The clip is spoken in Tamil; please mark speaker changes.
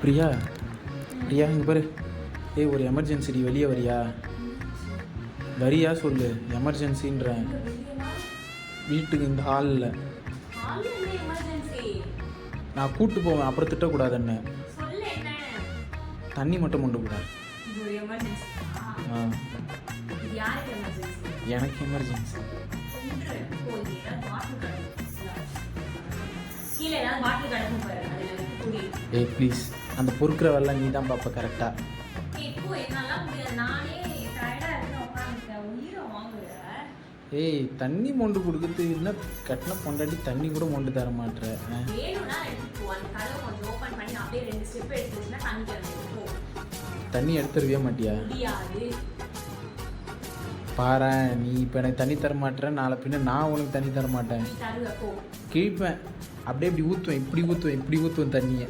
Speaker 1: பிரியா பிரியா இங்கே பாரு. ஏய் ஒரு எமர்ஜென்சிடி, வெளியே வரியா? வரியா சொல்லு, எமர்ஜென்சின்றேன். வீட்டுக்கு இந்த ஹாலில் நான் கூப்பிட்டு போவேன், அப்புறம் திட்டக்கூடாதுன்னு. தண்ணி மட்டும் கொண்டு போகிறேன். எனக்கு எமர்ஜென்சி. ஏய் ப்ளீஸ், அந்த பொறுக்கிற வேலை நீ தான் பார்ப்ப கரெக்டாக. ஏய் தண்ணி மொண்டு கொடுக்குறது இல்லை, கட்டின பொண்டாட்டி தண்ணி கூட மொண்டு தர மாட்டேற. தண்ணி எடுத்துருவே மாட்டியா? பாரு நீ இப்போ எனக்கு தண்ணி தர மாட்டேற, நாளை பின்ன நான் உனக்கு தண்ணி தர மாட்டேன். கிழிப்பேன் அப்படியே இப்படி ஊற்றுவேன், இப்படி ஊற்றுவேன், இப்படி ஊற்றுவேன் தண்ணியை.